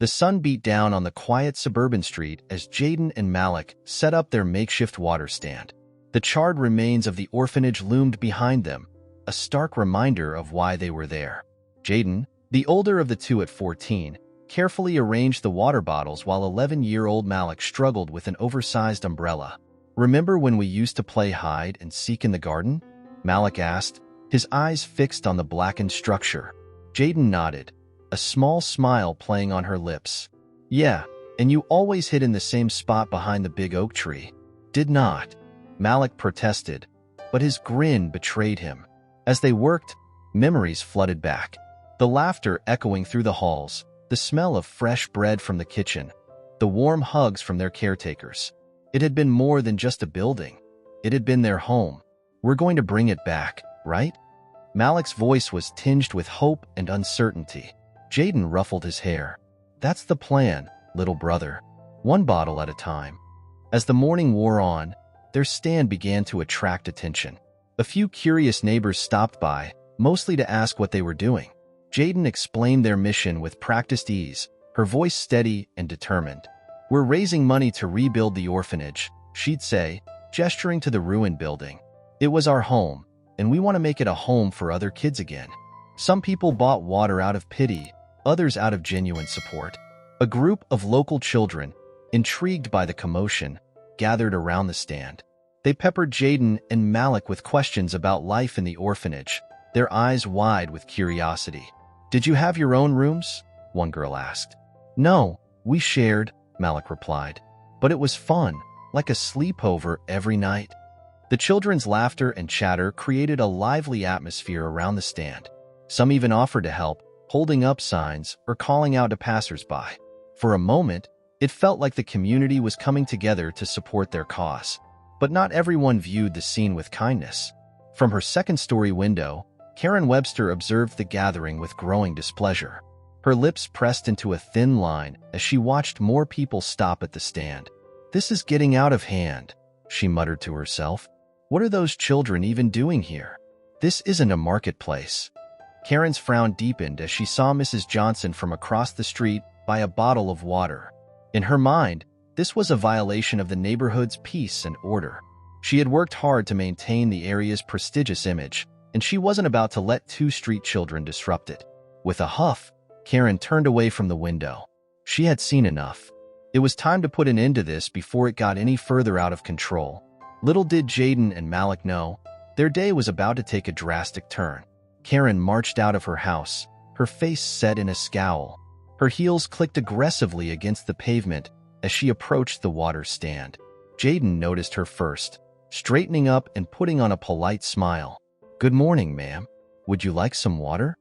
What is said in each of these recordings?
The sun beat down on the quiet suburban street as Jaden and Malik set up their makeshift water stand. The charred remains of the orphanage loomed behind them, a stark reminder of why they were there. Jaden, the older of the two at 14, carefully arranged the water bottles while 11-year-old Malik struggled with an oversized umbrella. "Remember when we used to play hide and seek in the garden?" Malik asked, his eyes fixed on the blackened structure. Jaden nodded, a small smile playing on her lips. "Yeah, and you always hid in the same spot behind the big oak tree." "Did not," Malik protested, but his grin betrayed him. As they worked, memories flooded back. The laughter echoing through the halls, the smell of fresh bread from the kitchen, the warm hugs from their caretakers. It had been more than just a building. It had been their home. "We're going to bring it back, right?" Malik's voice was tinged with hope and uncertainty. Jaden ruffled his hair. "That's the plan, little brother. One bottle at a time." As the morning wore on, their stand began to attract attention. A few curious neighbors stopped by, mostly to ask what they were doing. Jaden explained their mission with practiced ease, her voice steady and determined. "We're raising money to rebuild the orphanage," she'd say, gesturing to the ruined building. "It was our home, and we want to make it a home for other kids again." Some people bought water out of pity, others out of genuine support. A group of local children, intrigued by the commotion, gathered around the stand. They peppered Jaden and Malik with questions about life in the orphanage, their eyes wide with curiosity. "Did you have your own rooms?" one girl asked. "No, we shared," Malik replied. "But it was fun, like a sleepover every night." The children's laughter and chatter created a lively atmosphere around the stand. Some even offered to help, holding up signs or calling out to passers-by. For a moment, it felt like the community was coming together to support their cause. But not everyone viewed the scene with kindness. From her second-story window, Karen Webster observed the gathering with growing displeasure. Her lips pressed into a thin line as she watched more people stop at the stand. "This is getting out of hand," she muttered to herself. "What are those children even doing here? This isn't a marketplace." Karen's frown deepened as she saw Mrs. Johnson from across the street buy a bottle of water. In her mind, this was a violation of the neighborhood's peace and order. She had worked hard to maintain the area's prestigious image, and she wasn't about to let two street children disrupt it. With a huff, Karen turned away from the window. She had seen enough. It was time to put an end to this before it got any further out of control. Little did Jaden and Malik know, their day was about to take a drastic turn. Karen marched out of her house, her face set in a scowl. Her heels clicked aggressively against the pavement as she approached the water stand. Jaden noticed her first, straightening up and putting on a polite smile. "Good morning, ma'am. Would you like some water?"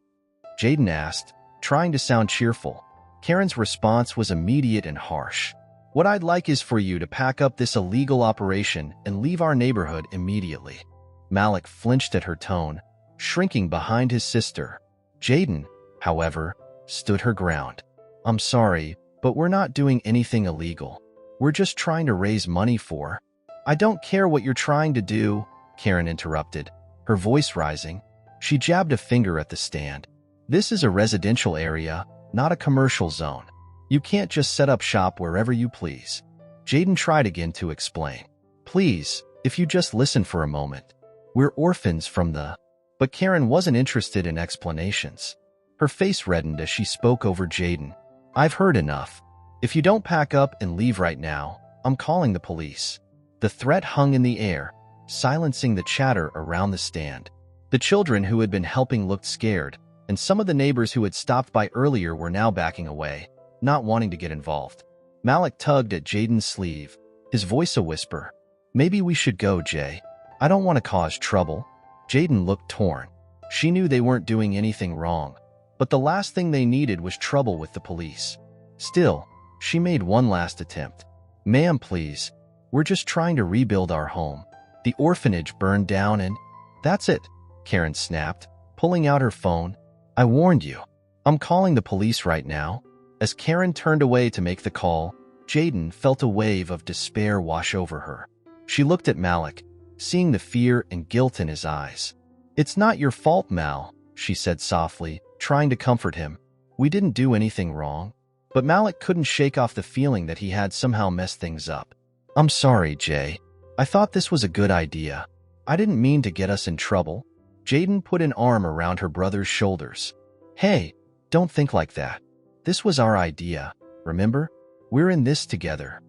Jaden asked, trying to sound cheerful. Karen's response was immediate and harsh. "What I'd like is for you to pack up this illegal operation and leave our neighborhood immediately." Malik flinched at her tone, shrinking behind his sister. Jaden, however, stood her ground. "I'm sorry, but we're not doing anything illegal. We're just trying to raise money for—" "I don't care what you're trying to do," Karen interrupted, her voice rising. She jabbed a finger at the stand. "This is a residential area, not a commercial zone. You can't just set up shop wherever you please." Jaden tried again to explain. "Please, if you just listen for a moment. We're orphans from the—" But Karen wasn't interested in explanations. Her face reddened as she spoke over Jaden. "I've heard enough. If you don't pack up and leave right now, I'm calling the police." The threat hung in the air, silencing the chatter around the stand. The children who had been helping looked scared, and some of the neighbors who had stopped by earlier were now backing away, not wanting to get involved. Malik tugged at Jaden's sleeve, his voice a whisper. "Maybe we should go, Jay. I don't want to cause trouble." Jaden looked torn. She knew they weren't doing anything wrong, but the last thing they needed was trouble with the police. Still, she made one last attempt. "Ma'am, please. We're just trying to rebuild our home. The orphanage burned down and—" "That's it," Karen snapped, pulling out her phone. "I warned you. I'm calling the police right now." As Karen turned away to make the call, Jaden felt a wave of despair wash over her. She looked at Malik, seeing the fear and guilt in his eyes. "It's not your fault, Mal," she said softly, trying to comfort him. "We didn't do anything wrong." But Malik couldn't shake off the feeling that he had somehow messed things up. "I'm sorry, Jay. I thought this was a good idea. I didn't mean to get us in trouble." Jaden put an arm around her brother's shoulders. "Hey, don't think like that. This was our idea, remember? We're in this together."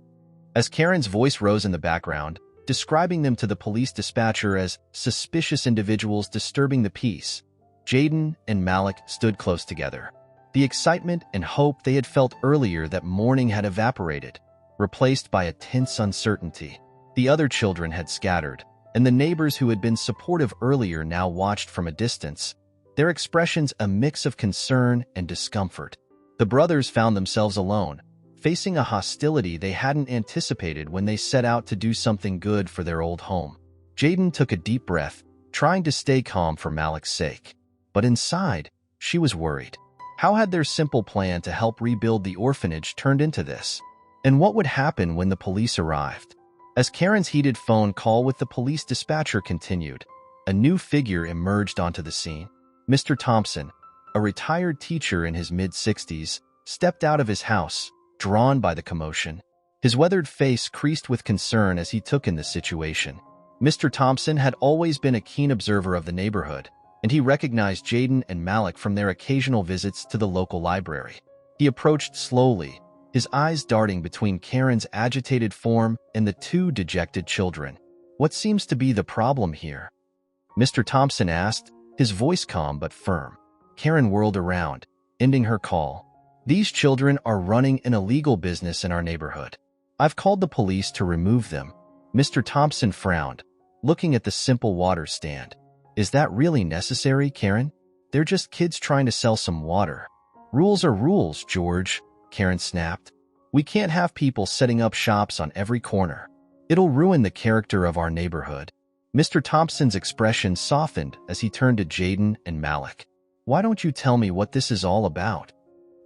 As Karen's voice rose in the background, describing them to the police dispatcher as suspicious individuals disturbing the peace, Jaden and Malik stood close together. The excitement and hope they had felt earlier that morning had evaporated, replaced by a tense uncertainty. The other children had scattered, and the neighbors who had been supportive earlier now watched from a distance, their expressions a mix of concern and discomfort. The brothers found themselves alone, facing a hostility they hadn't anticipated when they set out to do something good for their old home. Jaden took a deep breath, trying to stay calm for Malik's sake. But inside, she was worried. How had their simple plan to help rebuild the orphanage turned into this? And what would happen when the police arrived? As Karen's heated phone call with the police dispatcher continued, a new figure emerged onto the scene. Mr. Thompson, a retired teacher in his mid-60s, stepped out of his house, drawn by the commotion. His weathered face creased with concern as he took in the situation. Mr. Thompson had always been a keen observer of the neighborhood, and he recognized Jaden and Malik from their occasional visits to the local library. He approached slowly, his eyes darting between Karen's agitated form and the two dejected children. "What seems to be the problem here?" Mr. Thompson asked, his voice calm but firm. Karen whirled around, ending her call. "These children are running an illegal business in our neighborhood. I've called the police to remove them." Mr. Thompson frowned, looking at the simple water stand. "Is that really necessary, Karen? They're just kids trying to sell some water." "Rules are rules, George," Karen snapped. "We can't have people setting up shops on every corner. It'll ruin the character of our neighborhood." Mr. Thompson's expression softened as he turned to Jaden and Malik. "Why don't you tell me what this is all about?"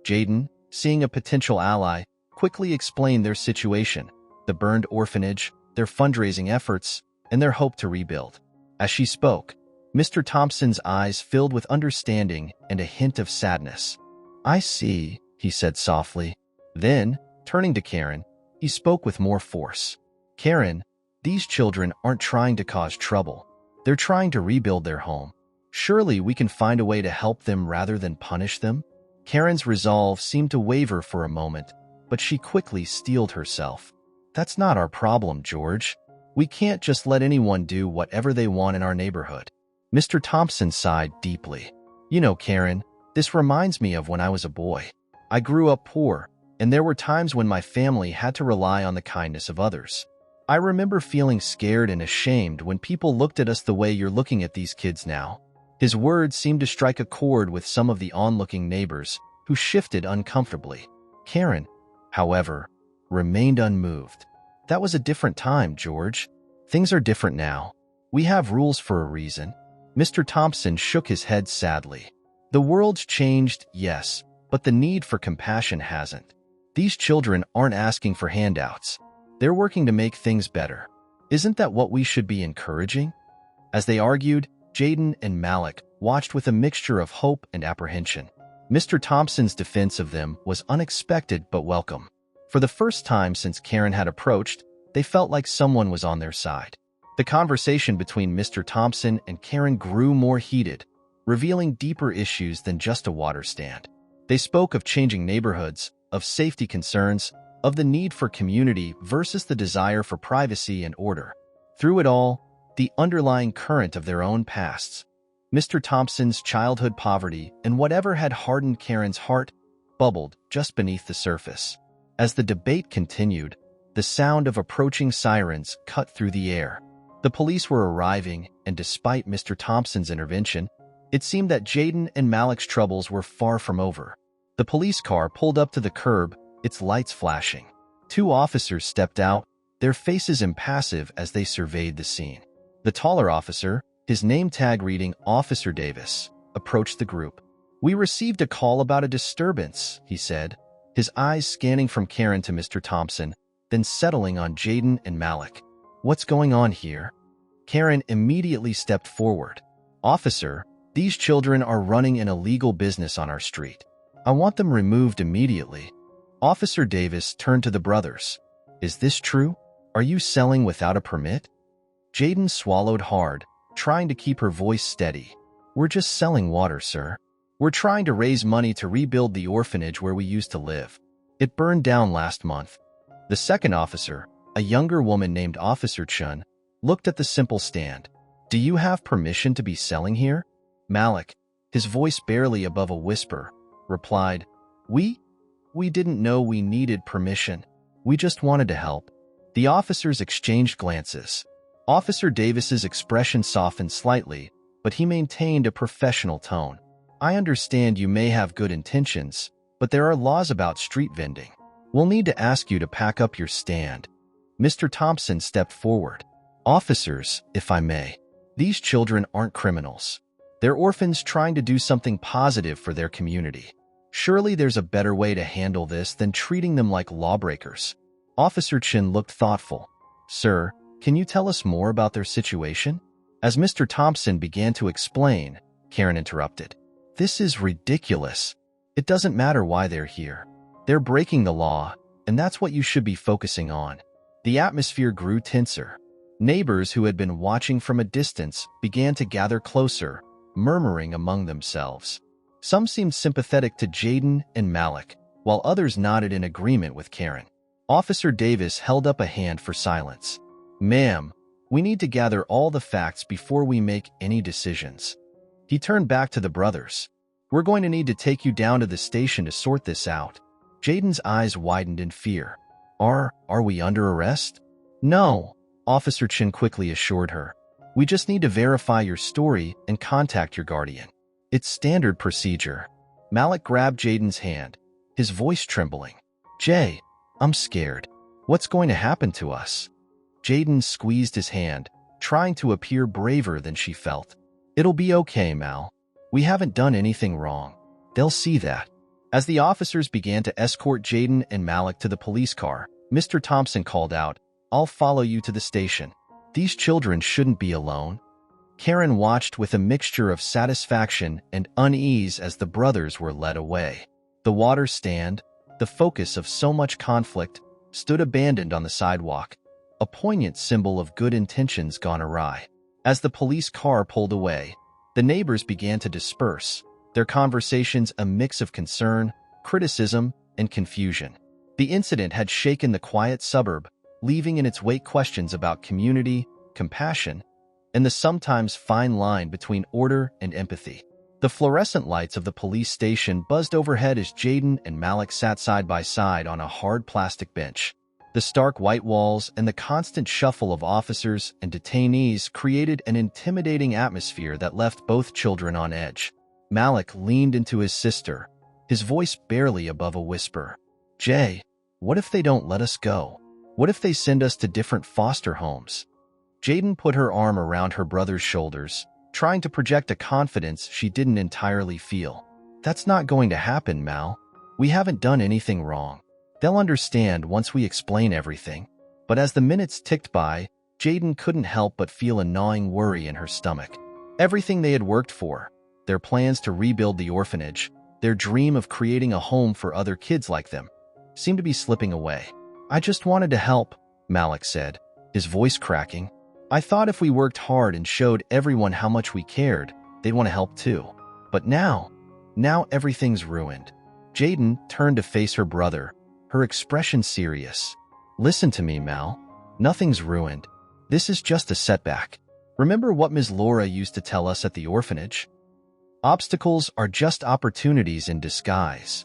Jaden, seeing a potential ally, quickly explained their situation, the burned orphanage, their fundraising efforts, and their hope to rebuild. As she spoke, Mr. Thompson's eyes filled with understanding and a hint of sadness. "I see," he said softly. Then, turning to Karen, he spoke with more force. "Karen, these children aren't trying to cause trouble. They're trying to rebuild their home. Surely we can find a way to help them rather than punish them?" Karen's resolve seemed to waver for a moment, but she quickly steeled herself. "That's not our problem, George. We can't just let anyone do whatever they want in our neighborhood." Mr. Thompson sighed deeply. "You know, Karen, this reminds me of when I was a boy. I grew up poor, and there were times when my family had to rely on the kindness of others. I remember feeling scared and ashamed when people looked at us the way you're looking at these kids now." His words seemed to strike a chord with some of the onlooking neighbors, who shifted uncomfortably. Karen, however, remained unmoved. "That was a different time, George. Things are different now. We have rules for a reason." Mr. Thompson shook his head sadly. "The world's changed, yes, but the need for compassion hasn't. These children aren't asking for handouts. They're working to make things better. Isn't that what we should be encouraging?" As they argued, Jaden and Malik watched with a mixture of hope and apprehension. Mr. Thompson's defense of them was unexpected but welcome. For the first time since Karen had approached, they felt like someone was on their side. The conversation between Mr. Thompson and Karen grew more heated, revealing deeper issues than just a water stand. They spoke of changing neighborhoods, of safety concerns, of the need for community versus the desire for privacy and order. Through it all, the underlying current of their own pasts, Mr. Thompson's childhood poverty and whatever had hardened Karen's heart, bubbled just beneath the surface. As the debate continued, the sound of approaching sirens cut through the air. The police were arriving, and despite Mr. Thompson's intervention, it seemed that Jaden and Malik's troubles were far from over. The police car pulled up to the curb, its lights flashing. Two officers stepped out, their faces impassive as they surveyed the scene. The taller officer, his name tag reading Officer Davis, approached the group. "We received a call about a disturbance," he said, his eyes scanning from Karen to Mr. Thompson, then settling on Jaden and Malik. "What's going on here?" Karen immediately stepped forward. "Officer, these children are running an illegal business on our street. I want them removed immediately." Officer Davis turned to the brothers. Is this true? Are you selling without a permit? Jaden swallowed hard, trying to keep her voice steady. We're just selling water, sir. We're trying to raise money to rebuild the orphanage where we used to live. It burned down last month. The second officer, a younger woman named Officer Chun, looked at the simple stand. Do you have permission to be selling here? Malik, his voice barely above a whisper, replied, We didn't know we needed permission. We just wanted to help. The officers exchanged glances. Officer Davis's expression softened slightly, but he maintained a professional tone. I understand you may have good intentions, but there are laws about street vending. We'll need to ask you to pack up your stand. Mr. Thompson stepped forward. Officers, if I may, these children aren't criminals. They're orphans trying to do something positive for their community. Surely there's a better way to handle this than treating them like lawbreakers. Officer Chin looked thoughtful. Sir, can you tell us more about their situation? As Mr. Thompson began to explain, Karen interrupted. This is ridiculous. It doesn't matter why they're here. They're breaking the law, and that's what you should be focusing on. The atmosphere grew tenser. Neighbors who had been watching from a distance began to gather closer, murmuring among themselves. Some seemed sympathetic to Jaden and Malik, while others nodded in agreement with Karen. Officer Davis held up a hand for silence. Ma'am, we need to gather all the facts before we make any decisions. He turned back to the brothers. We're going to need to take you down to the station to sort this out. Jaden's eyes widened in fear. Are we under arrest? No, Officer Chin quickly assured her. We just need to verify your story and contact your guardian. It's standard procedure. Malik grabbed Jaden's hand, his voice trembling. Jay, I'm scared. What's going to happen to us? Jaden squeezed his hand, trying to appear braver than she felt. It'll be okay, Mal. We haven't done anything wrong. They'll see that. As the officers began to escort Jaden and Malik to the police car, Mr. Thompson called out, I'll follow you to the station. These children shouldn't be alone. Karen watched with a mixture of satisfaction and unease as the brothers were led away. The water stand, the focus of so much conflict, stood abandoned on the sidewalk, a poignant symbol of good intentions gone awry. As the police car pulled away, the neighbors began to disperse, their conversations a mix of concern, criticism, and confusion. The incident had shaken the quiet suburb, leaving in its wake questions about community, compassion, and the sometimes fine line between order and empathy. The fluorescent lights of the police station buzzed overhead as Jaden and Malik sat side by side on a hard plastic bench. The stark white walls and the constant shuffle of officers and detainees created an intimidating atmosphere that left both children on edge. Malik leaned into his sister, his voice barely above a whisper. Jay, what if they don't let us go? What if they send us to different foster homes? Jaden put her arm around her brother's shoulders, trying to project a confidence she didn't entirely feel. That's not going to happen, Mal. We haven't done anything wrong. They'll understand once we explain everything. But as the minutes ticked by, Jaden couldn't help but feel a gnawing worry in her stomach. Everything they had worked for, their plans to rebuild the orphanage, their dream of creating a home for other kids like them, seemed to be slipping away. I just wanted to help, Malik said, his voice cracking. I thought if we worked hard and showed everyone how much we cared, they'd want to help too. But now everything's ruined. Jaden turned to face her brother, her expression serious. Listen to me, Mal. Nothing's ruined. This is just a setback. Remember what Ms. Laura used to tell us at the orphanage? Obstacles are just opportunities in disguise.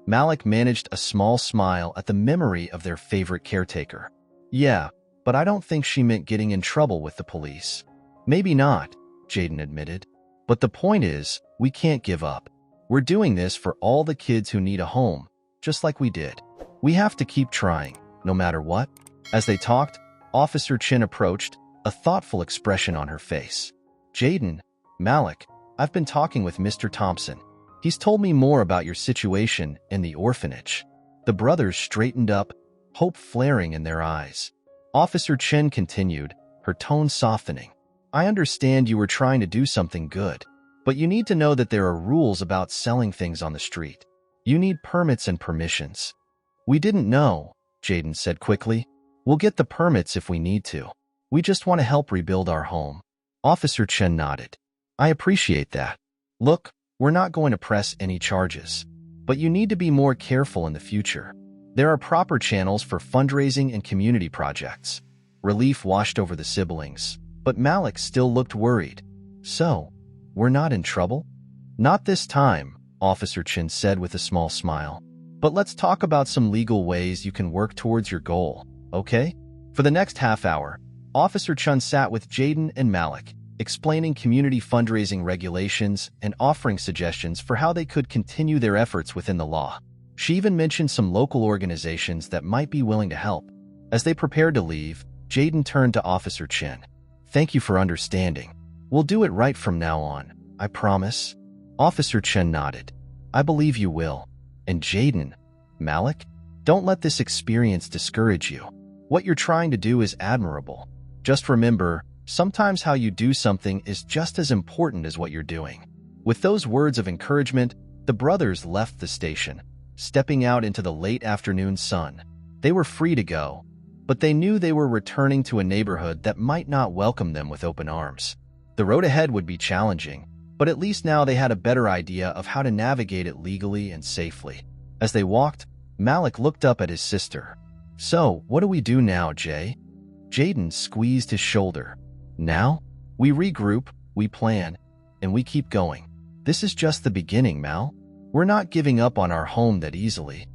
Malik managed a small smile at the memory of their favorite caretaker. Yeah, but I don't think she meant getting in trouble with the police. Maybe not, Jaden admitted. But the point is, we can't give up. We're doing this for all the kids who need a home, just like we did. We have to keep trying, no matter what. As they talked, Officer Chin approached, a thoughtful expression on her face. Jaden, Malik, I've been talking with Mr. Thompson. He's told me more about your situation in the orphanage. The brothers straightened up, hope flaring in their eyes. Officer Chen continued, her tone softening. I understand you were trying to do something good, but you need to know that there are rules about selling things on the street. You need permits and permissions. We didn't know, Jaden said quickly. We'll get the permits if we need to. We just want to help rebuild our home. Officer Chen nodded. I appreciate that. Look, we're not going to press any charges, but you need to be more careful in the future. There are proper channels for fundraising and community projects. Relief washed over the siblings, but Malik still looked worried. So, we're not in trouble? Not this time, Officer Chen said with a small smile. But let's talk about some legal ways you can work towards your goal, okay? For the next half hour, Officer Chen sat with Jaden and Malik, explaining community fundraising regulations and offering suggestions for how they could continue their efforts within the law. She even mentioned some local organizations that might be willing to help. As they prepared to leave, Jaden turned to Officer Chen. Thank you for understanding. We'll do it right from now on, I promise. Officer Chen nodded. I believe you will. And Jaden, Malik, don't let this experience discourage you. What you're trying to do is admirable. Just remember, sometimes how you do something is just as important as what you're doing. With those words of encouragement, the brothers left the station, stepping out into the late afternoon sun. They were free to go, but they knew they were returning to a neighborhood that might not welcome them with open arms. The road ahead would be challenging, but at least now they had a better idea of how to navigate it legally and safely. As they walked, Malik looked up at his sister. So, what do we do now, Jay? Jaden squeezed his shoulder. Now? We regroup, we plan, and we keep going. This is just the beginning, Mal. We're not giving up on our home that easily.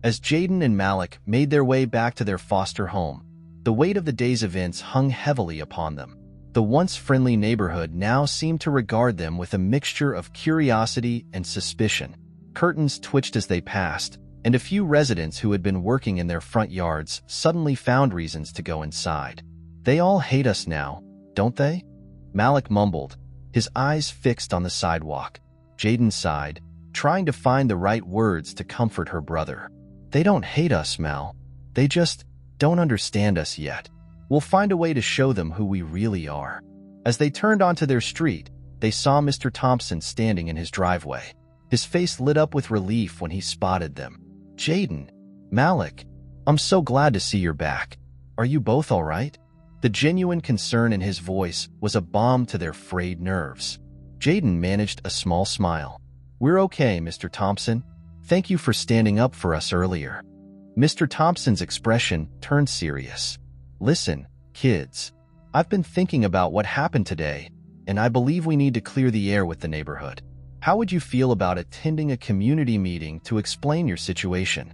As Jaden and Malik made their way back to their foster home, the weight of the day's events hung heavily upon them. The once friendly neighborhood now seemed to regard them with a mixture of curiosity and suspicion. Curtains twitched as they passed, and a few residents who had been working in their front yards suddenly found reasons to go inside. They all hate us now, don't they? Malik mumbled, his eyes fixed on the sidewalk. Jaden sighed, trying to find the right words to comfort her brother. They don't hate us, Mal. They just don't understand us yet. We'll find a way to show them who we really are. As they turned onto their street, they saw Mr. Thompson standing in his driveway. His face lit up with relief when he spotted them. Jaden, Malik, I'm so glad to see you're back. Are you both all right? The genuine concern in his voice was a balm to their frayed nerves. Jaden managed a small smile. We're okay, Mr. Thompson. Thank you for standing up for us earlier. Mr. Thompson's expression turned serious. Listen, kids, I've been thinking about what happened today, and I believe we need to clear the air with the neighborhood. How would you feel about attending a community meeting to explain your situation?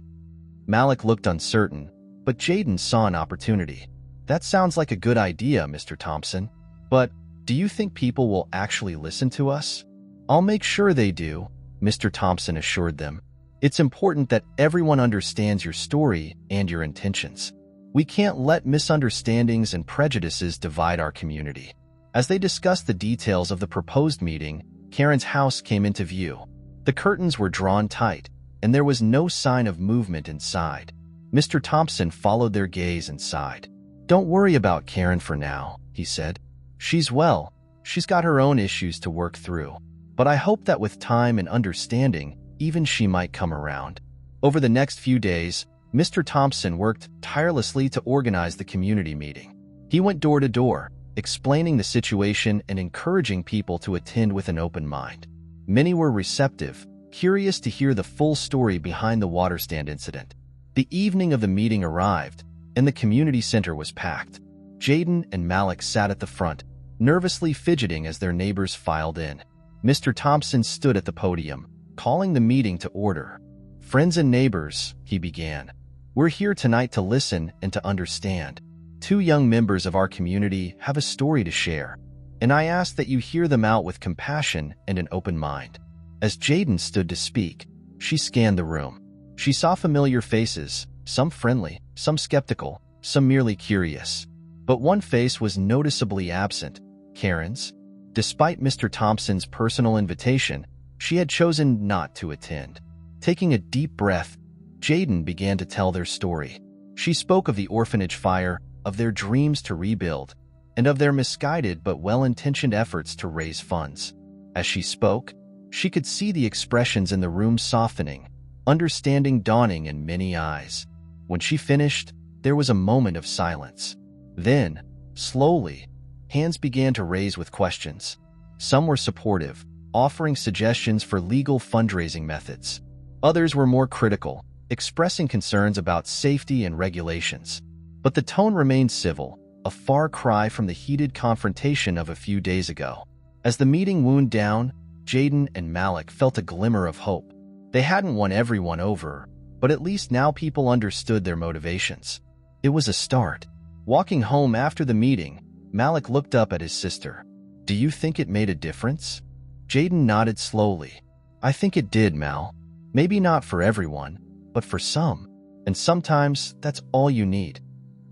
Malik looked uncertain, but Jaden saw an opportunity. That sounds like a good idea, Mr. Thompson. But do you think people will actually listen to us? I'll make sure they do, Mr. Thompson assured them. It's important that everyone understands your story and your intentions. We can't let misunderstandings and prejudices divide our community. As they discussed the details of the proposed meeting, Karen's house came into view. The curtains were drawn tight, and there was no sign of movement inside. Mr. Thompson followed their gaze and sighed. Don't worry about Karen for now, he said. She's well. She's got her own issues to work through. But I hope that with time and understanding, even she might come around. Over the next few days, Mr. Thompson worked tirelessly to organize the community meeting. He went door to door, explaining the situation and encouraging people to attend with an open mind. Many were receptive, curious to hear the full story behind the water stand incident. The evening of the meeting arrived, and the community center was packed. Jaden and Malik sat at the front, nervously fidgeting as their neighbors filed in. Mr. Thompson stood at the podium, calling the meeting to order. Friends and neighbors, he began. We're here tonight to listen and to understand. 2 young members of our community have a story to share, and I ask that you hear them out with compassion and an open mind. As Jaden stood to speak, she scanned the room. She saw familiar faces, some friendly, some skeptical, some merely curious. But one face was noticeably absent, Karen's. Despite Mr. Thompson's personal invitation, she had chosen not to attend. Taking a deep breath, Jaden began to tell their story. She spoke of the orphanage fire, of their dreams to rebuild, and of their misguided but well-intentioned efforts to raise funds. As she spoke, she could see the expressions in the room softening, understanding dawning in many eyes. When she finished, there was a moment of silence. Then, slowly, hands began to raise with questions. Some were supportive, offering suggestions for legal fundraising methods. Others were more critical, expressing concerns about safety and regulations. But the tone remained civil, a far cry from the heated confrontation of a few days ago. As the meeting wound down, Jaden and Malik felt a glimmer of hope. They hadn't won everyone over, but at least now people understood their motivations. It was a start. Walking home after the meeting, Malik looked up at his sister. "Do you think it made a difference?" Jaden nodded slowly. "I think it did, Mal. Maybe not for everyone, but for some. And sometimes that's all you need.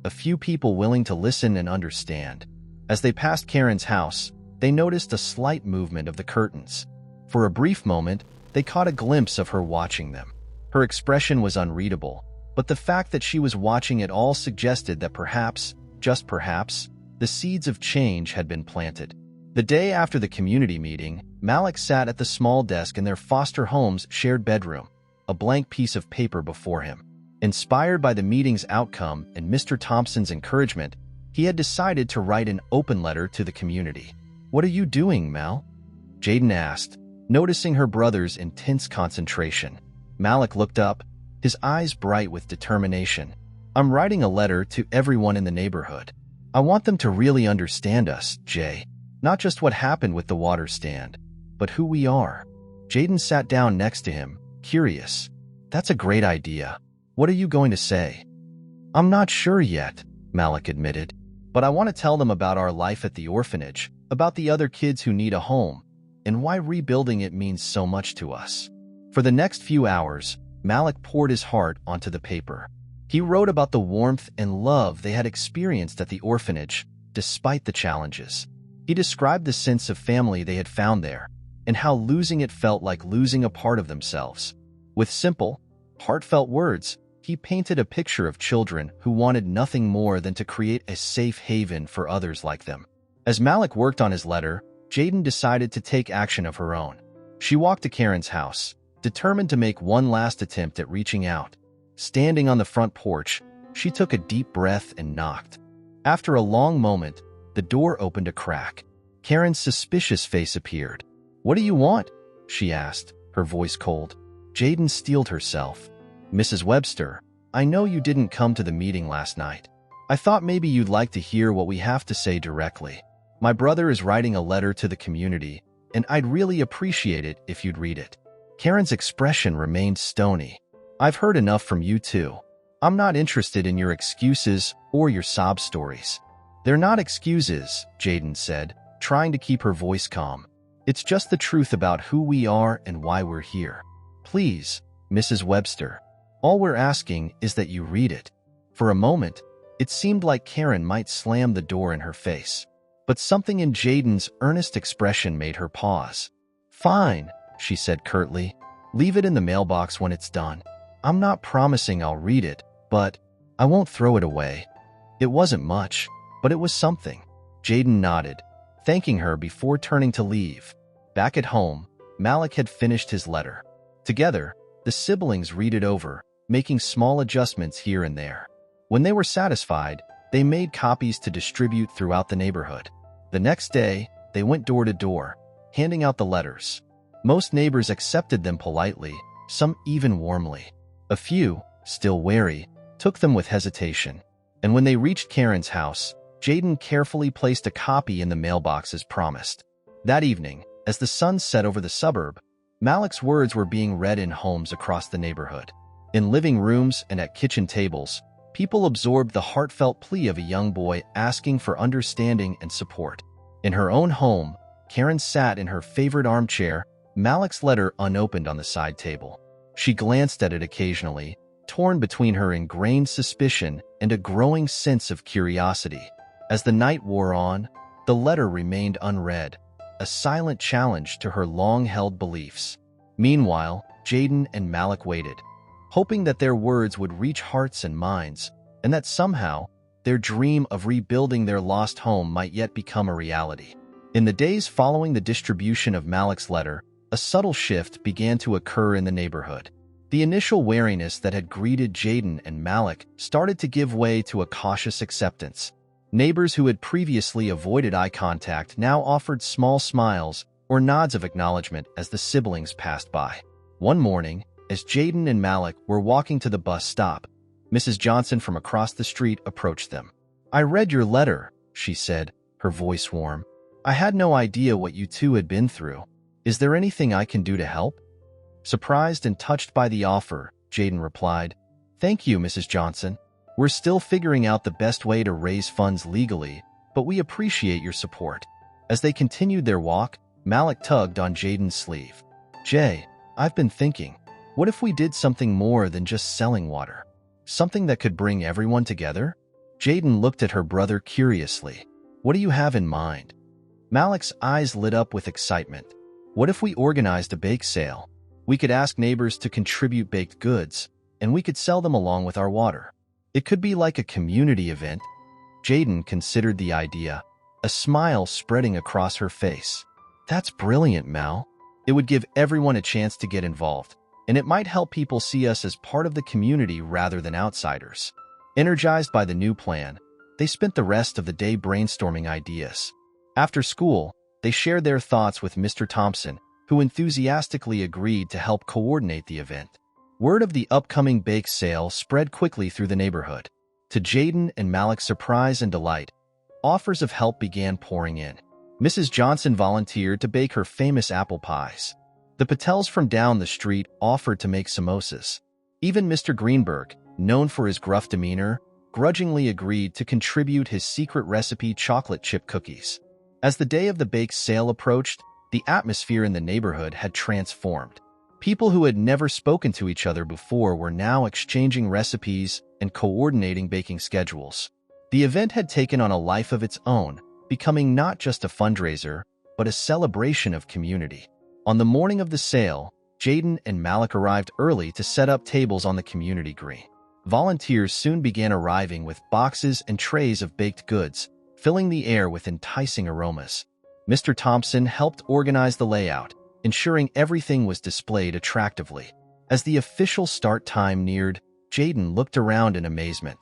A few people willing to listen and understand." As they passed Karen's house, they noticed a slight movement of the curtains. For a brief moment, they caught a glimpse of her watching them. Her expression was unreadable, but the fact that she was watching it all suggested that perhaps, just perhaps, the seeds of change had been planted. The day after the community meeting, Malik sat at the small desk in their foster home's shared bedroom, a blank piece of paper before him. Inspired by the meeting's outcome and Mr. Thompson's encouragement, he had decided to write an open letter to the community. "What are you doing, Mal?" Jaden asked, noticing her brother's intense concentration. Malik looked up, his eyes bright with determination. "I'm writing a letter to everyone in the neighborhood. I want them to really understand us, Jay. Not just what happened with the water stand, but who we are." Jaden sat down next to him, curious. "That's a great idea. What are you going to say?" "I'm not sure yet," Malik admitted. "But I want to tell them about our life at the orphanage, about the other kids who need a home, and why rebuilding it means so much to us." For the next few hours, Malik poured his heart onto the paper. He wrote about the warmth and love they had experienced at the orphanage, despite the challenges. He described the sense of family they had found there, and how losing it felt like losing a part of themselves. With simple, heartfelt words, he painted a picture of children who wanted nothing more than to create a safe haven for others like them. As Malik worked on his letter, Jaden decided to take action of her own. She walked to Karen's house, determined to make one last attempt at reaching out. Standing on the front porch, she took a deep breath and knocked. After a long moment, the door opened a crack. Karen's suspicious face appeared. "What do you want?" she asked, her voice cold. Jaden steeled herself. "Mrs. Webster, I know you didn't come to the meeting last night. I thought maybe you'd like to hear what we have to say directly. My brother is writing a letter to the community, and I'd really appreciate it if you'd read it." Karen's expression remained stony. "I've heard enough from you too. I'm not interested in your excuses or your sob stories." "They're not excuses," Jaden said, trying to keep her voice calm. "It's just the truth about who we are and why we're here. Please, Mrs. Webster, all we're asking is that you read it." For a moment, it seemed like Karen might slam the door in her face. But something in Jaden's earnest expression made her pause. "Fine," she said curtly. "Leave it in the mailbox when it's done. I'm not promising I'll read it, but I won't throw it away." It wasn't much, but it was something. Jaden nodded, thanking her before turning to leave. Back at home, Malik had finished his letter. Together, the siblings read it over, making small adjustments here and there. When they were satisfied, they made copies to distribute throughout the neighborhood. The next day, they went door to door, handing out the letters. Most neighbors accepted them politely, some even warmly. A few, still wary, took them with hesitation. And when they reached Karen's house, Jaden carefully placed a copy in the mailbox as promised. That evening, as the sun set over the suburb, Malik's words were being read in homes across the neighborhood. In living rooms and at kitchen tables, people absorbed the heartfelt plea of a young boy asking for understanding and support. In her own home, Karen sat in her favorite armchair, Malik's letter unopened on the side table. She glanced at it occasionally, torn between her ingrained suspicion and a growing sense of curiosity. As the night wore on, the letter remained unread, a silent challenge to her long-held beliefs. Meanwhile, Jaden and Malik waited, hoping that their words would reach hearts and minds, and that somehow, their dream of rebuilding their lost home might yet become a reality. In the days following the distribution of Malik's letter, a subtle shift began to occur in the neighborhood. The initial wariness that had greeted Jaden and Malik started to give way to a cautious acceptance. Neighbors who had previously avoided eye contact now offered small smiles or nods of acknowledgement as the siblings passed by. One morning, as Jaden and Malik were walking to the bus stop, Mrs. Johnson from across the street approached them. "I read your letter," she said, her voice warm. "I had no idea what you two had been through. Is there anything I can do to help?" Surprised and touched by the offer, Jaden replied, "Thank you, Mrs. Johnson. We're still figuring out the best way to raise funds legally, but we appreciate your support." As they continued their walk, Malik tugged on Jaden's sleeve. "Jay, I've been thinking, what if we did something more than just selling water? Something that could bring everyone together?" Jaden looked at her brother curiously. "What do you have in mind?" Malik's eyes lit up with excitement. "What if we organized a bake sale? We could ask neighbors to contribute baked goods, and we could sell them along with our water. It could be like a community event." Jaden considered the idea, a smile spreading across her face. "That's brilliant, Mal. It would give everyone a chance to get involved, and it might help people see us as part of the community rather than outsiders." Energized by the new plan, they spent the rest of the day brainstorming ideas. After school, they shared their thoughts with Mr. Thompson, who enthusiastically agreed to help coordinate the event. Word of the upcoming bake sale spread quickly through the neighborhood. To Jaden and Malik's surprise and delight, offers of help began pouring in. Mrs. Johnson volunteered to bake her famous apple pies. The Patels from down the street offered to make samosas. Even Mr. Greenberg, known for his gruff demeanor, grudgingly agreed to contribute his secret recipe chocolate chip cookies. As the day of the bake sale approached, the atmosphere in the neighborhood had transformed. People who had never spoken to each other before were now exchanging recipes and coordinating baking schedules. The event had taken on a life of its own, becoming not just a fundraiser, but a celebration of community. On the morning of the sale, Jaden and Malik arrived early to set up tables on the community green. Volunteers soon began arriving with boxes and trays of baked goods, filling the air with enticing aromas. Mr. Thompson helped organize the layout, ensuring everything was displayed attractively. As the official start time neared, Jaden looked around in amazement.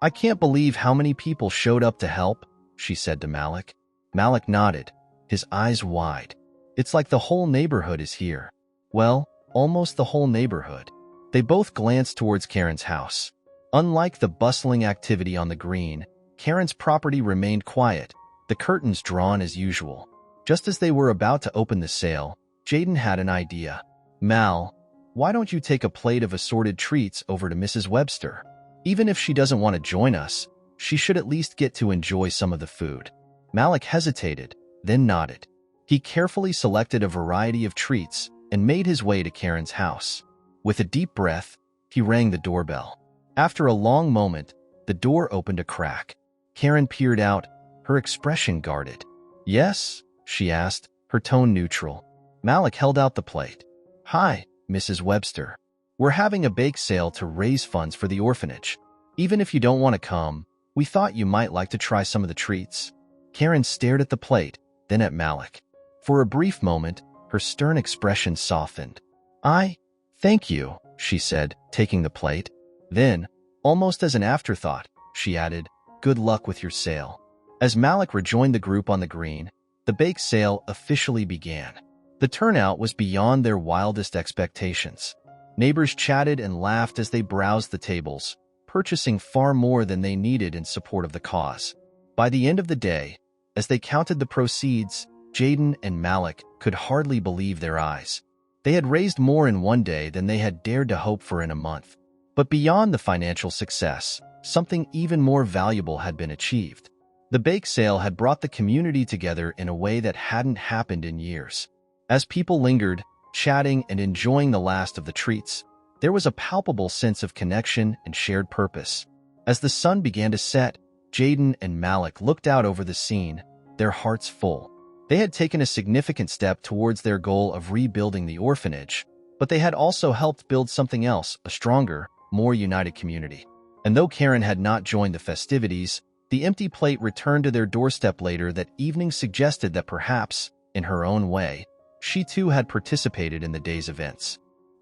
"I can't believe how many people showed up to help," she said to Malik. Malik nodded, his eyes wide. "It's like the whole neighborhood is here." "Well, almost the whole neighborhood." They both glanced towards Karen's house. Unlike the bustling activity on the green, Karen's property remained quiet, the curtains drawn as usual. Just as they were about to open the sale, Jaden had an idea. "Mal, why don't you take a plate of assorted treats over to Mrs. Webster? Even if she doesn't want to join us, she should at least get to enjoy some of the food." Malik hesitated, then nodded. He carefully selected a variety of treats and made his way to Karen's house. With a deep breath, he rang the doorbell. After a long moment, the door opened a crack. Karen peered out, her expression guarded. "Yes?" she asked, her tone neutral. Malik held out the plate. "Hi, Mrs. Webster. We're having a bake sale to raise funds for the orphanage. Even if you don't want to come, we thought you might like to try some of the treats." Karen stared at the plate, then at Malik. For a brief moment, her stern expression softened. Thank you," she said, taking the plate. Then, almost as an afterthought, she added, "Good luck with your sale." As Malik rejoined the group on the green, the bake sale officially began. The turnout was beyond their wildest expectations. Neighbors chatted and laughed as they browsed the tables, purchasing far more than they needed in support of the cause. By the end of the day, as they counted the proceeds, Jaden and Malik could hardly believe their eyes. They had raised more in one day than they had dared to hope for in a month. But beyond the financial success, something even more valuable had been achieved. The bake sale had brought the community together in a way that hadn't happened in years. As people lingered, chatting and enjoying the last of the treats, there was a palpable sense of connection and shared purpose. As the sun began to set, Jaden and Malik looked out over the scene, their hearts full. They had taken a significant step towards their goal of rebuilding the orphanage, but they had also helped build something else, a stronger, more united community. And though Karen had not joined the festivities, the empty plate returned to their doorstep later that evening suggested that perhaps, in her own way, she too had participated in the day's events.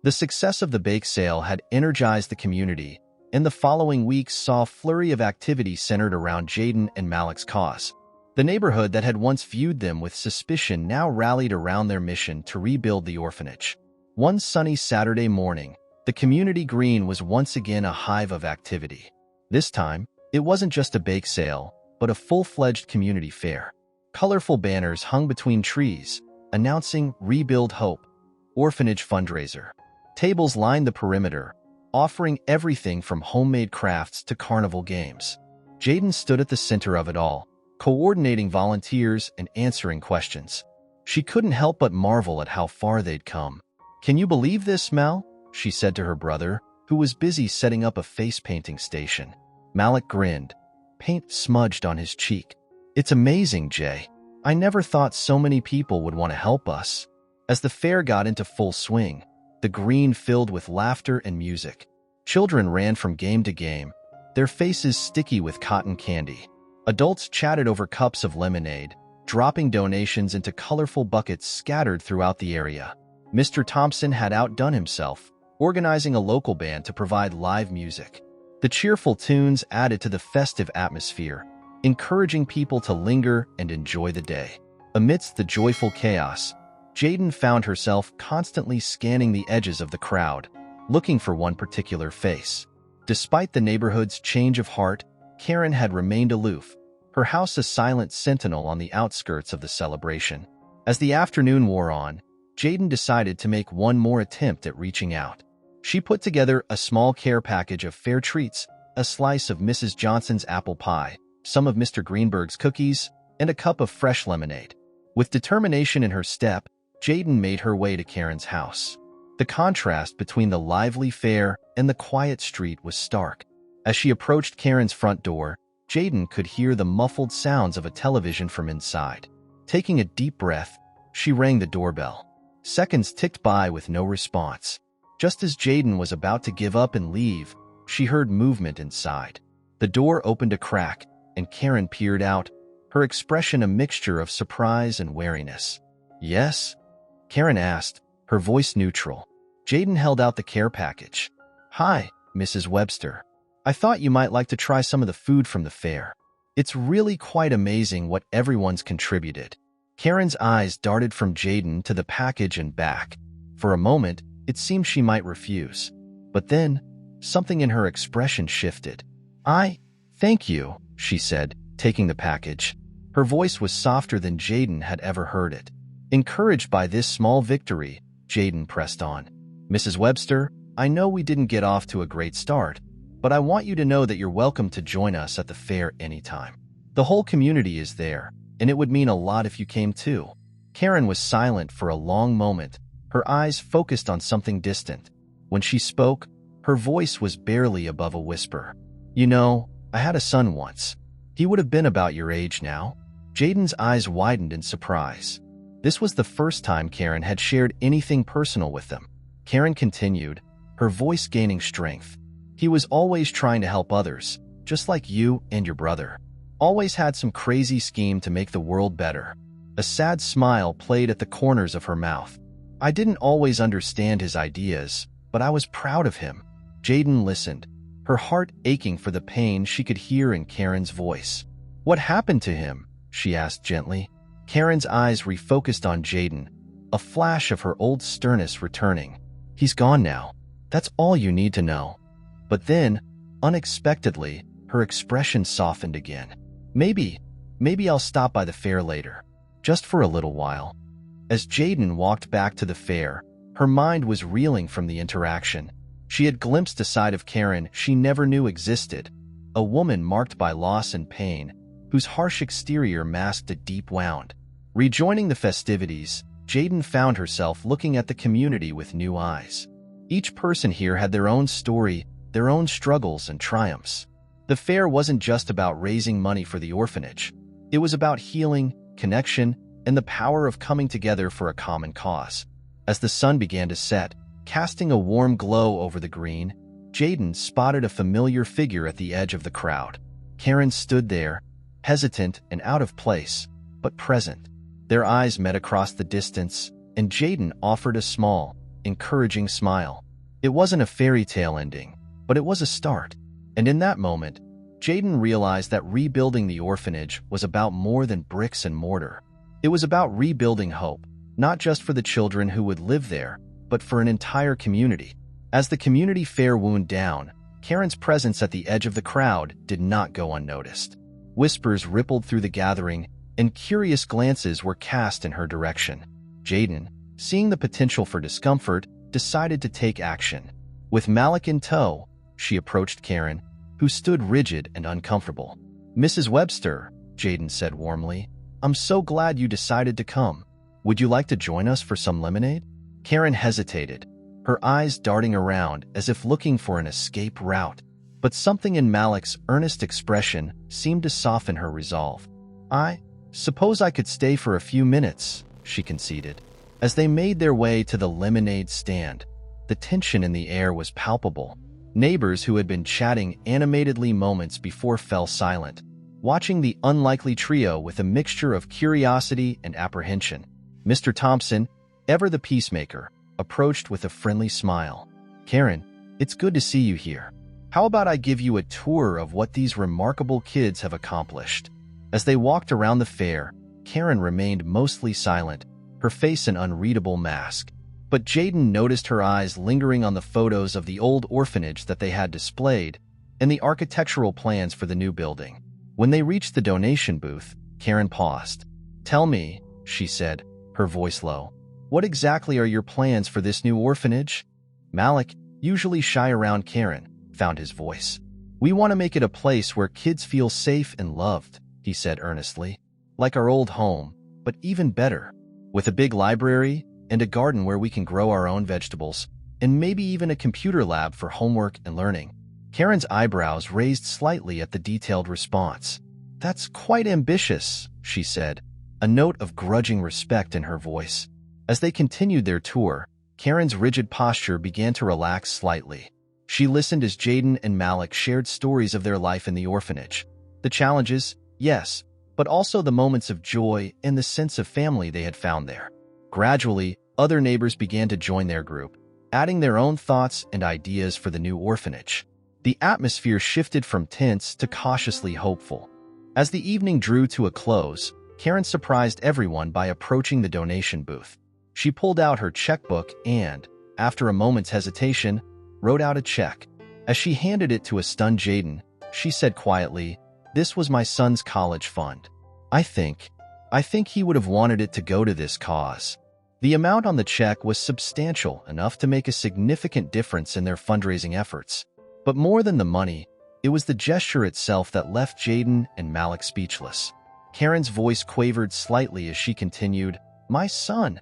The success of the bake sale had energized the community, and the following weeks saw a flurry of activity centered around Jaden and Malik's cause. The neighborhood that had once viewed them with suspicion now rallied around their mission to rebuild the orphanage. One sunny Saturday morning, the community green was once again a hive of activity. This time, it wasn't just a bake sale, but a full-fledged community fair. Colorful banners hung between trees, announcing Rebuild Hope, orphanage fundraiser. Tables lined the perimeter, offering everything from homemade crafts to carnival games. Jaden stood at the center of it all, coordinating volunteers and answering questions. She couldn't help but marvel at how far they'd come. "Can you believe this, Mal?" she said to her brother, who was busy setting up a face-painting station. Malik grinned, paint smudged on his cheek. "It's amazing, Jay. I never thought so many people would want to help us." As the fair got into full swing, the green filled with laughter and music. Children ran from game to game, their faces sticky with cotton candy. Adults chatted over cups of lemonade, dropping donations into colorful buckets scattered throughout the area. Mr. Thompson had outdone himself, organizing a local band to provide live music. The cheerful tunes added to the festive atmosphere, encouraging people to linger and enjoy the day. Amidst the joyful chaos, Jaden found herself constantly scanning the edges of the crowd, looking for one particular face. Despite the neighborhood's change of heart, Karen had remained aloof, her house a silent sentinel on the outskirts of the celebration. As the afternoon wore on, Jaden decided to make one more attempt at reaching out. She put together a small care package of fair treats, a slice of Mrs. Johnson's apple pie, some of Mr. Greenberg's cookies, and a cup of fresh lemonade. With determination in her step, Jaden made her way to Karen's house. The contrast between the lively fair and the quiet street was stark. As she approached Karen's front door, Jaden could hear the muffled sounds of a television from inside. Taking a deep breath, she rang the doorbell. Seconds ticked by with no response. Just as Jaden was about to give up and leave, she heard movement inside. The door opened a crack, and Karen peered out, her expression a mixture of surprise and wariness. "Yes?" Karen asked, her voice neutral. Jaden held out the care package. "Hi, Mrs. Webster. I thought you might like to try some of the food from the fair. It's really quite amazing what everyone's contributed." Karen's eyes darted from Jaden to the package and back. For a moment, it seemed she might refuse. But then, something in her expression shifted. Thank you," she said, taking the package. Her voice was softer than Jaden had ever heard it. Encouraged by this small victory, Jaden pressed on. "Mrs. Webster, I know we didn't get off to a great start, but I want you to know that you're welcome to join us at the fair anytime. The whole community is there, and it would mean a lot if you came too." Karen was silent for a long moment, her eyes focused on something distant. When she spoke, her voice was barely above a whisper. "You know, I had a son once. He would have been about your age now." Jaden's eyes widened in surprise. This was the first time Karen had shared anything personal with them. Karen continued, her voice gaining strength. "He was always trying to help others, just like you and your brother. Always had some crazy scheme to make the world better." A sad smile played at the corners of her mouth. "I didn't always understand his ideas, but I was proud of him." Jaden listened, her heart aching for the pain she could hear in Karen's voice. "What happened to him?" she asked gently. Karen's eyes refocused on Jaden, a flash of her old sternness returning. "He's gone now. That's all you need to know." But then, unexpectedly, her expression softened again. Maybe I'll stop by the fair later, just for a little while." As Jaden walked back to the fair, her mind was reeling from the interaction. She had glimpsed a side of Karen she never knew existed, a woman marked by loss and pain, whose harsh exterior masked a deep wound. Rejoining the festivities, Jaden found herself looking at the community with new eyes. Each person here had their own story, their own struggles and triumphs. The fair wasn't just about raising money for the orphanage. It was about healing, connection, and the power of coming together for a common cause. As the sun began to set, casting a warm glow over the green, Jaden spotted a familiar figure at the edge of the crowd. Karen stood there, hesitant and out of place, but present. Their eyes met across the distance, and Jaden offered a small, encouraging smile. It wasn't a fairy tale ending, but it was a start. And in that moment, Jaden realized that rebuilding the orphanage was about more than bricks and mortar. It was about rebuilding hope, not just for the children who would live there, but for an entire community. As the community fair wound down, Karen's presence at the edge of the crowd did not go unnoticed. Whispers rippled through the gathering, and curious glances were cast in her direction. Jaden, seeing the potential for discomfort, decided to take action. With Malik in tow, she approached Karen, who stood rigid and uncomfortable. "Mrs. Webster," Jaden said warmly, "I'm so glad you decided to come. Would you like to join us for some lemonade?" Karen hesitated, her eyes darting around as if looking for an escape route. But something in Malik's earnest expression seemed to soften her resolve. "I suppose I could stay for a few minutes," she conceded. As they made their way to the lemonade stand, the tension in the air was palpable. Neighbors who had been chatting animatedly moments before fell silent, watching the unlikely trio with a mixture of curiosity and apprehension. Mr. Thompson, ever the peacemaker, approached with a friendly smile. "Karen, it's good to see you here. How about I give you a tour of what these remarkable kids have accomplished?" As they walked around the fair, Karen remained mostly silent, her face an unreadable mask. But Jaden noticed her eyes lingering on the photos of the old orphanage that they had displayed and the architectural plans for the new building. When they reached the donation booth, Karen paused. "Tell me," she said, her voice low, "what exactly are your plans for this new orphanage?" Malik, usually shy around Karen, found his voice. "We want to make it a place where kids feel safe and loved," he said earnestly. "Like our old home, but even better. With a big library and a garden where we can grow our own vegetables, and maybe even a computer lab for homework and learning." Karen's eyebrows raised slightly at the detailed response. "That's quite ambitious," she said, a note of grudging respect in her voice. As they continued their tour, Karen's rigid posture began to relax slightly. She listened as Jaden and Malik shared stories of their life in the orphanage. The challenges, yes, but also the moments of joy and the sense of family they had found there. Gradually, other neighbors began to join their group, adding their own thoughts and ideas for the new orphanage. The atmosphere shifted from tense to cautiously hopeful. As the evening drew to a close, Karen surprised everyone by approaching the donation booth. She pulled out her checkbook and, after a moment's hesitation, wrote out a check. As she handed it to a stunned Jaden, she said quietly, "This was my son's college fund. I think he would have wanted it to go to this cause." The amount on the check was substantial enough to make a significant difference in their fundraising efforts. But more than the money, it was the gesture itself that left Jaden and Malik speechless. Karen's voice quavered slightly as she continued, "My son.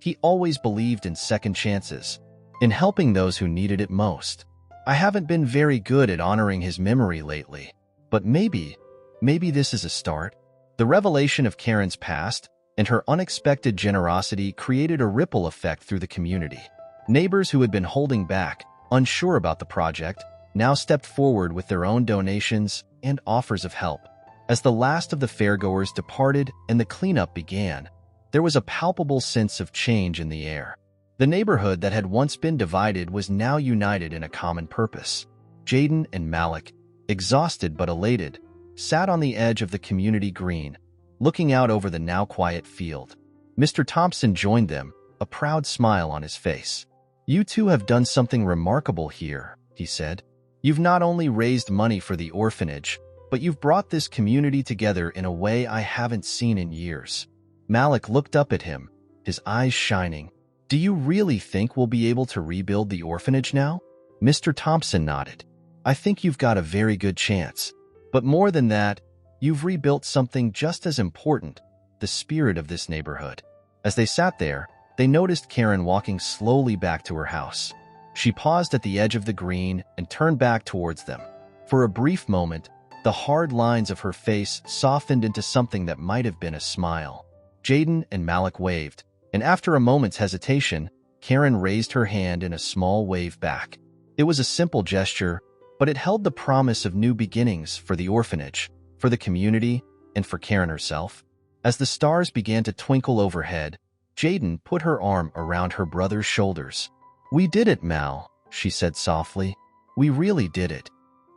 He always believed in second chances, in helping those who needed it most. I haven't been very good at honoring his memory lately, but maybe this is a start." The revelation of Karen's past and her unexpected generosity created a ripple effect through the community. Neighbors who had been holding back, unsure about the project, now stepped forward with their own donations and offers of help. As the last of the fairgoers departed and the cleanup began, there was a palpable sense of change in the air. The neighborhood that had once been divided was now united in a common purpose. Jaden and Malik, exhausted but elated, sat on the edge of the community green, looking out over the now quiet field. Mr. Thompson joined them, a proud smile on his face. "You two have done something remarkable here," he said. "You've not only raised money for the orphanage, but you've brought this community together in a way I haven't seen in years." Malik looked up at him, his eyes shining. "Do you really think we'll be able to rebuild the orphanage now?" Mr. Thompson nodded. "I think you've got a very good chance. But more than that, you've rebuilt something just as important, the spirit of this neighborhood." As they sat there, they noticed Karen walking slowly back to her house. She paused at the edge of the green and turned back towards them. For a brief moment, the hard lines of her face softened into something that might have been a smile. Jaden and Malik waved, and after a moment's hesitation, Karen raised her hand in a small wave back. It was a simple gesture, but it held the promise of new beginnings for the orphanage, for the community, and for Karen herself. As the stars began to twinkle overhead, Jaden put her arm around her brother's shoulders. "We did it, Mal," she said softly. "We really did it."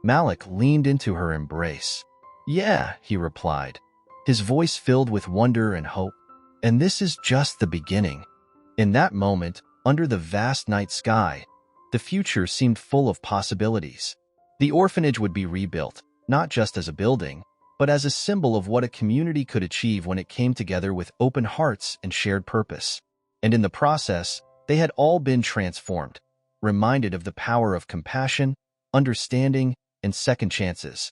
Malik leaned into her embrace. "Yeah," he replied, his voice filled with wonder and hope. "And this is just the beginning." In that moment, under the vast night sky, the future seemed full of possibilities. The orphanage would be rebuilt, not just as a building, but as a symbol of what a community could achieve when it came together with open hearts and shared purpose. And in the process, they had all been transformed, reminded of the power of compassion, understanding, and second chances.